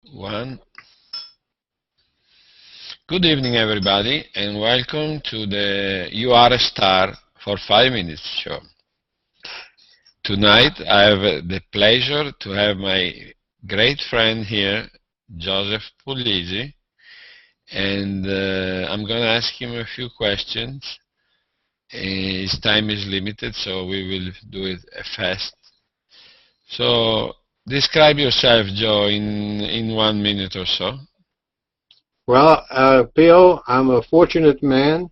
One. Good evening, everybody, and welcome to the You Are a Star for 5 Minutes show. Tonight, I have the pleasure to have my great friend here, Joseph Puglisi, and I'm going to ask him a few questions. His time is limited, so we will do it fast. So, describe yourself, Joe, in 1 minute or so. Well, Pio, I'm a fortunate man.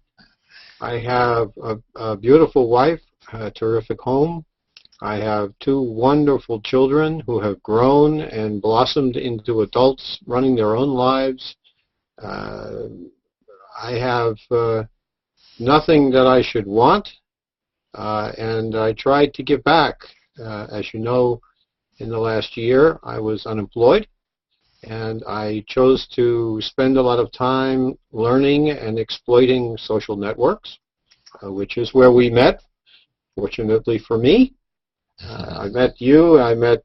I have a beautiful wife, a terrific home. I have two wonderful children who have grown and blossomed into adults running their own lives. Uh, I have nothing that I should want, and I tried to give back. As you know, in the last year, I was unemployed. And I chose to spend a lot of time learning and exploiting social networks, which is where we met, fortunately for me. I met you, I met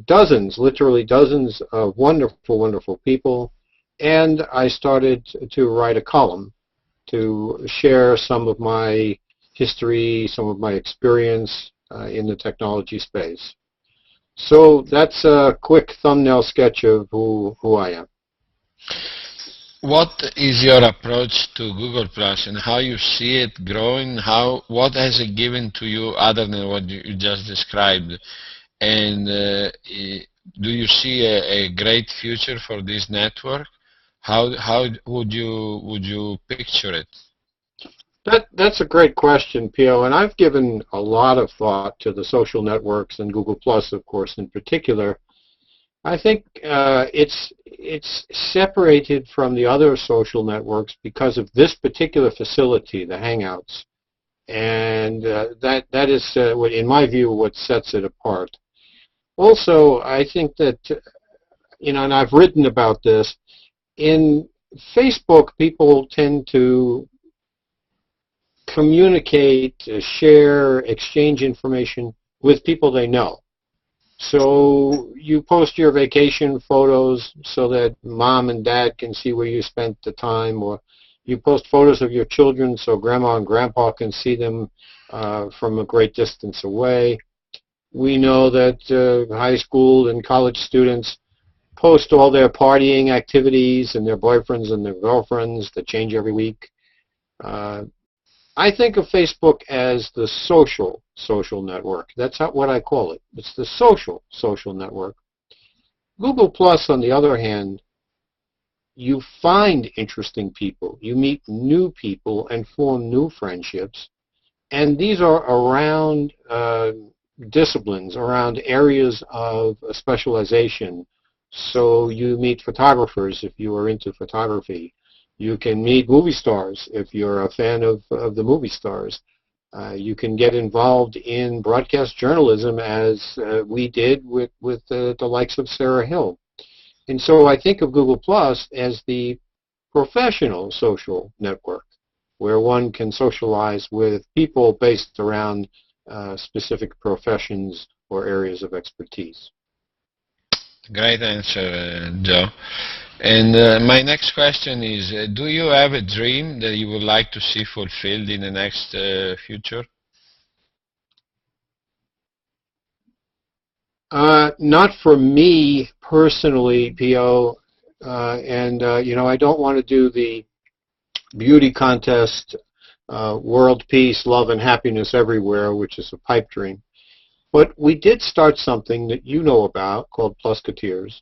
dozens, literally dozens of wonderful, wonderful people, and I started to write a column to share some of my history, some of my experience in the technology space. So that's a quick thumbnail sketch of who I am. What is your approach to Google Plus and how you see it growing? What has it given to you other than what you just described? And do you see a great future for this network? How would you picture it? That's a great question, Pio, and I've given a lot of thought to the social networks and Google Plus, of course, in particular. I think it's separated from the other social networks because of this particular facility, the Hangouts, and that is, in my view, what sets it apart. Also, I think that and I've written about this. In Facebook, people tend to communicate, share, exchange information with people they know. So you post your vacation photos so that mom and dad can see where you spent the time, or you post photos of your children so grandma and grandpa can see them from a great distance away. We know that high school and college students post all their partying activities and their boyfriends and their girlfriends that change every week. I think of Facebook as the social network. That's what I call it. It's the social network. Google Plus, on the other hand, you find interesting people. You meet new people and form new friendships. And these are around disciplines, around areas of specialization. So you meet photographers if you are into photography. You can meet movie stars if you're a fan of the movie stars. You can get involved in broadcast journalism as we did with the likes of Sarah Hill. And so I think of Google Plus as the professional social network where one can socialize with people based around specific professions or areas of expertise. Great answer, Joe. And my next question is, do you have a dream that you would like to see fulfilled in the next future? Not for me personally, Pio, I don't want to do the beauty contest, world peace, love, and happiness everywhere, which is a pipe dream. But we did start something that you know about called Plusketeers.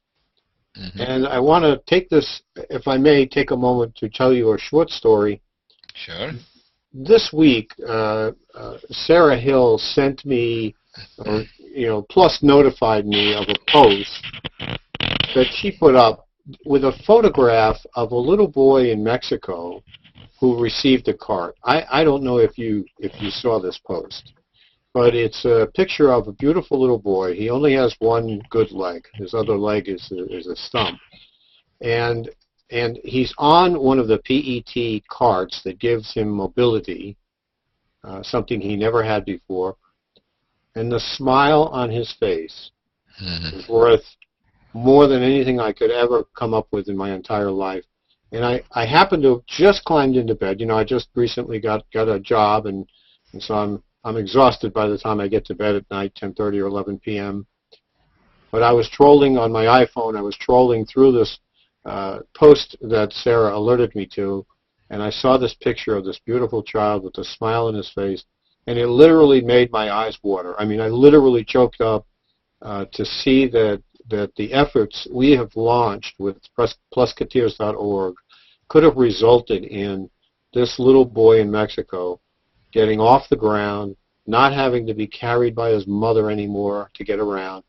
Mm-hmm. And I want to take this, if I may, take a moment to tell you a short story. Sure. This week, Sarah Hill sent me, Plus notified me of a post that she put up with a photograph of a little boy in Mexico who received a card. I don't know if you saw this post, but it's a picture of a beautiful little boy. He only has one good leg. His other leg is a stump. And he's on one of the PET carts that gives him mobility, something he never had before. And the smile on his face is worth more than anything I could ever come up with in my entire life. And I happened to have just climbed into bed. You know, I just recently got a job, and so I'm exhausted by the time I get to bed at night, 10:30 or 11 p.m. But I was trolling on my iPhone. I was trolling through this post that Sarah alerted me to, and I saw this picture of this beautiful child with a smile on his face, and it literally made my eyes water. I mean, I literally choked up to see that the efforts we have launched with Plusketeers.org could have resulted in this little boy in Mexico getting off the ground, not having to be carried by his mother anymore to get around,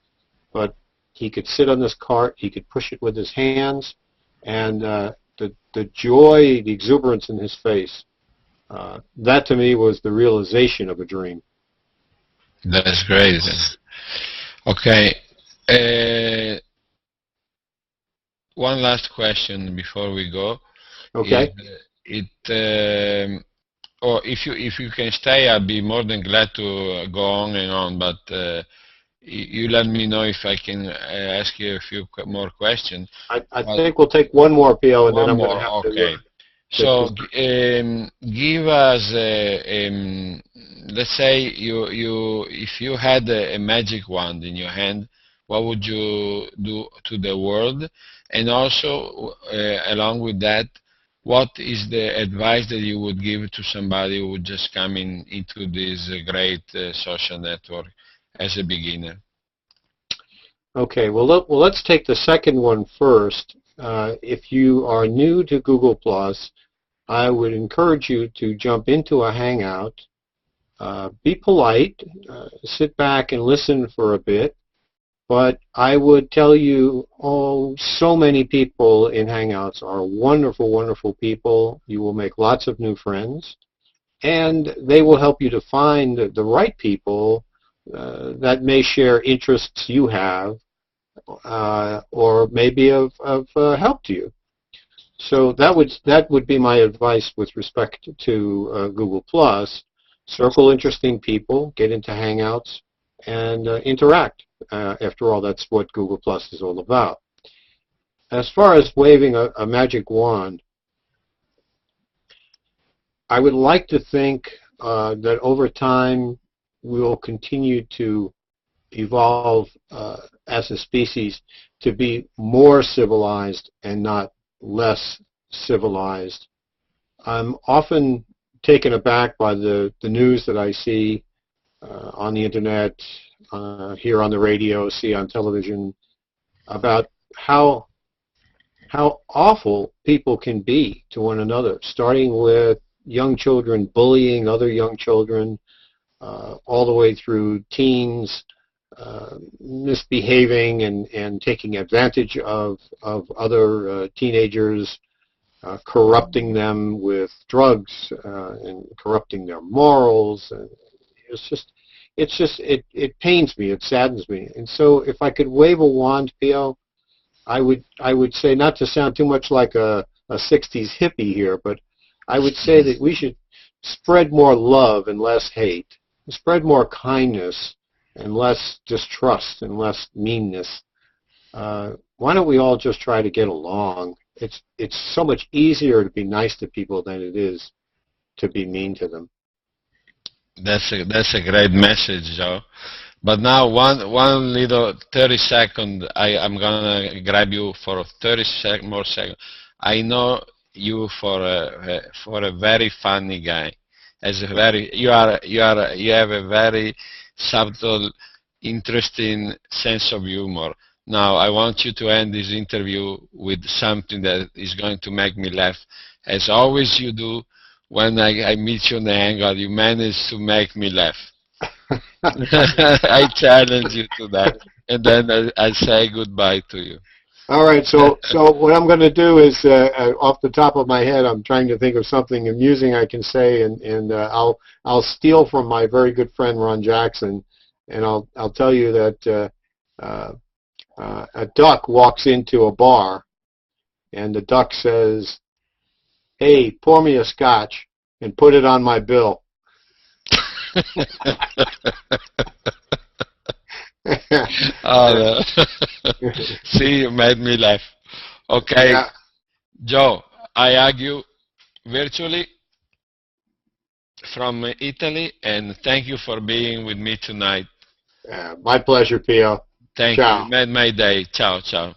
but he could sit on this cart, he could push it with his hands, and the joy, the exuberance in his face, that to me was the realization of a dream. That's great. Okay. One last question before we go. Okay. Or if you can stay, I'll be more than glad to go on and on. But you let me know if I can ask you a few more questions. I think we'll take one more, Pio, and then I'm going to have to. So give us, let's say if you had a magic wand in your hand, what would you do to the world? And also, along with that, what is the advice that you would give to somebody who would just come into this great social network as a beginner? Okay, well, let's take the second one first. If you are new to Google+, I would encourage you to jump into a Hangout, be polite, sit back and listen for a bit, but I would tell you, so many people in Hangouts are wonderful, wonderful people. You will make lots of new friends, and they will help you to find the right people that may share interests you have, or maybe have help to you. So that would be my advice with respect to Google+. Circle interesting people, get into Hangouts, and interact. After all, that's what Google+ is all about. As far as waving a magic wand, I would like to think that over time we will continue to evolve as a species to be more civilized and not less civilized. I'm often taken aback by the news that I see on the internet, hear on the radio, see on television, about how awful people can be to one another, starting with young children bullying other young children, all the way through teens misbehaving and taking advantage of other teenagers, corrupting them with drugs and corrupting their morals. And it pains me, it saddens me. And so if I could wave a wand, Pio, I would say, not to sound too much like a 60s hippie here, but I would say that we should spread more love and less hate, spread more kindness and less distrust and less meanness. Why don't we all just try to get along? It's so much easier to be nice to people than it is to be mean to them. That's a great message, Joe. But now one little 30-second, I'm gonna grab you for 30 more seconds. I know you for a very funny guy. You have a very subtle, interesting sense of humor. Now, I want you to end this interview with something that is going to make me laugh. As always you do, when I meet you in the Hangout, you manage to make me laugh. I challenge you to that, and then I say goodbye to you. All right, so what I'm going to do is, off the top of my head, I'm trying to think of something amusing I can say, and I'll steal from my very good friend Ron Jackson, and I'll tell you that a duck walks into a bar, and the duck says, "Hey, pour me a scotch and put it on my bill." Oh, no. See, you made me laugh. Okay, Yeah, Joe, I argue virtually from Italy, and thank you for being with me tonight. my pleasure, Pio. Thank you. You Ciao. made my day. Ciao, ciao.